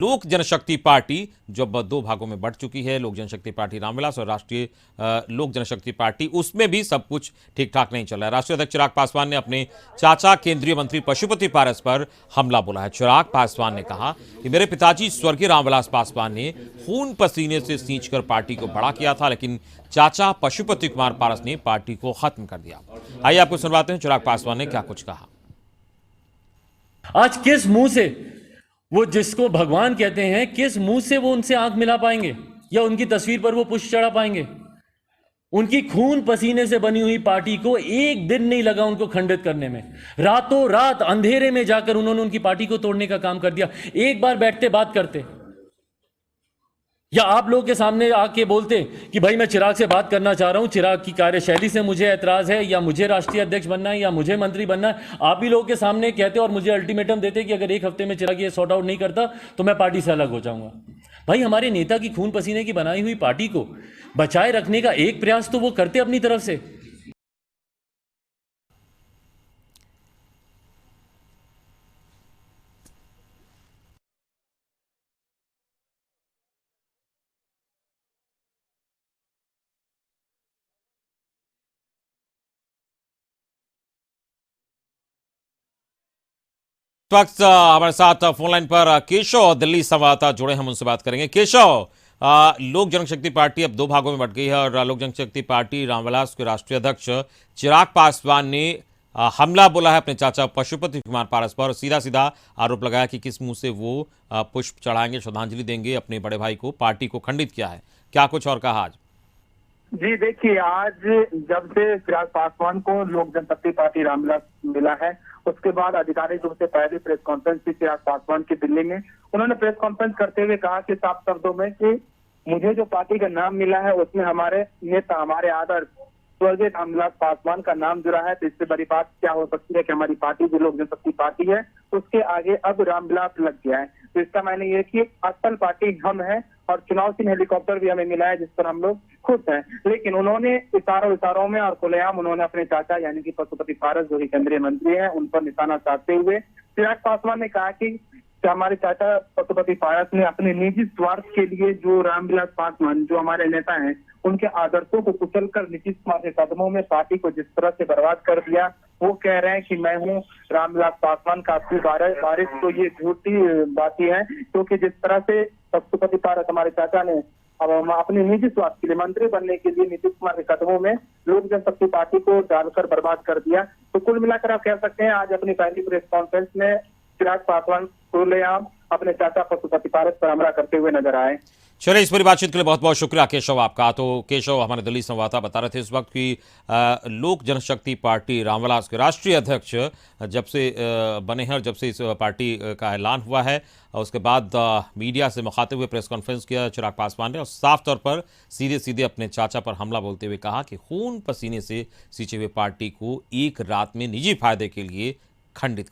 लोक जनशक्ति पार्टी जब दो भागों में बढ़ चुकी है, लोक जनशक्ति पार्टी रामविलास और राष्ट्रीय लोक जनशक्ति पार्टी, उसमें भी सब कुछ ठीक ठाक नहीं चल रहा है। राष्ट्रीय अध्यक्ष चिराग पासवान ने अपने चाचा केंद्रीय मंत्री पशुपति पारस पर हमला बोला है। चिराग पासवान ने कहा कि मेरे पिताजी स्वर्गीय रामविलास पासवान ने खून पसीने से सींचकर पार्टी को बड़ा किया था, लेकिन चाचा पशुपति कुमार पारस ने पार्टी को खत्म कर दिया। आइए आपको सुनवाते हैं चिराग पासवान ने क्या कुछ कहा। आज किस मुंह से वो जिसको भगवान कहते हैं, किस मुंह से वो उनसे आंख मिला पाएंगे या उनकी तस्वीर पर वो पुष्प चढ़ा पाएंगे? उनकी खून पसीने से बनी हुई पार्टी को एक दिन नहीं लगा उनको खंडित करने में। रातों रात अंधेरे में जाकर उन्होंने उनकी पार्टी को तोड़ने का काम कर दिया। एक बार बैठते बात करते या आप लोगों के सामने आके बोलते कि भाई मैं चिराग से बात करना चाह रहा हूं, चिराग की कार्यशैली से मुझे ऐतराज है, या मुझे राष्ट्रीय अध्यक्ष बनना है, या मुझे मंत्री बनना है। आप ही लोगों के सामने कहते और मुझे अल्टीमेटम देते कि अगर एक हफ्ते में चिराग ये सॉर्ट आउट नहीं करता तो मैं पार्टी से अलग हो जाऊंगा। भाई हमारे नेता की खून पसीने की बनाई हुई पार्टी को बचाए रखने का एक प्रयास तो वो करते अपनी तरफ से। इस वक्त हमारे साथ फोन लाइन पर केशव दिल्ली संवाददाता जुड़े, हम उनसे बात करेंगे। केशव, लोक जनशक्ति पार्टी अब दो भागों में बंट गई है और लोक जनशक्ति पार्टी रामविलास के राष्ट्रीय अध्यक्ष चिराग पासवान ने हमला बोला है अपने चाचा पशुपति कुमार पारस पर। सीधा सीधा आरोप लगाया कि किस मुंह से वो पुष्प चढ़ाएंगे, श्रद्धांजलि देंगे अपने बड़े भाई को। पार्टी को खंडित किया है, क्या कुछ और कहा आज? जी देखिए, आज जब से चिराग पासवान को लोक जनशक्ति पार्टी रामविलास मिला है, उसके बाद आधिकारिक रूप से पहली प्रेस कॉन्फ्रेंस की चिराग पासवान की दिल्ली में। उन्होंने प्रेस कॉन्फ्रेंस करते हुए कहा कि साफ शब्दों में कि मुझे जो पार्टी का नाम मिला है उसमें हमारे नेता, हमारे आदर्श स्वर्गीय रामविलास पासवान का नाम जुड़ा है। तो इससे बड़ी बात क्या हो सकती है कि हमारी पार्टी जो लोक जनशक्ति पार्टी है उसके आगे अब रामविलास लग गया है। तो इसका मायने ये कि असल पार्टी हम है और चुनाव चिन्ह हेलीकॉप्टर भी हमें मिला है, जिस पर हम लोग खुश हैं। लेकिन उन्होंने इशारों में और खुलेआम उन्होंने अपने चाचा यानी कि पशुपति पारस जो कि केंद्रीय मंत्री हैं उन पर निशाना साधते हुए चिराग पासवान ने कहा कि हमारे चाचा पशुपति पारस ने अपने निजी स्वार्थ के लिए जो रामविलास पासवान जो हमारे नेता हैं उनके आदर्शों को कुचलकर नीतीश कुमार के कदमों में पार्टी को जिस तरह से बर्बाद कर दिया, वो कह रहे हैं कि मैं हूँ रामविलास पासवान का असली वारिस। तो ये झूठी बात है, क्योंकि जिस तरह से पशुपति पारस हमारे चाचा ने अब अपने निजी स्वार्थ के लिए मंत्री बनने के लिए नीतीश कुमार के कदमों में लोक जनशक्ति पार्टी को डालकर बर्बाद कर दिया। तो कुल मिलाकर आप कह सकते हैं आज अपनी पहली प्रेस कॉन्फ्रेंस में चिराग पासवान खुलेआम अपने चाचा पशुपति पारस पर हमला करते हुए नजर आए। चलिए, इस पूरी बातचीत के लिए बहुत बहुत शुक्रिया केशव आपका। तो केशव हमारे दिल्ली संवाददाता बता रहे थे इस वक्त कि लोक जनशक्ति पार्टी रामविलास के राष्ट्रीय अध्यक्ष जब से बने हैं और जब से इस पार्टी का ऐलान हुआ है, उसके बाद मीडिया से मुखातिब हुए प्रेस कॉन्फ्रेंस किया चिराग पासवान ने और साफ तौर पर सीधे सीधे अपने चाचा पर हमला बोलते हुए कहा कि खून पसीने से सींचे हुए पार्टी को एक रात में निजी फायदे के लिए खंडित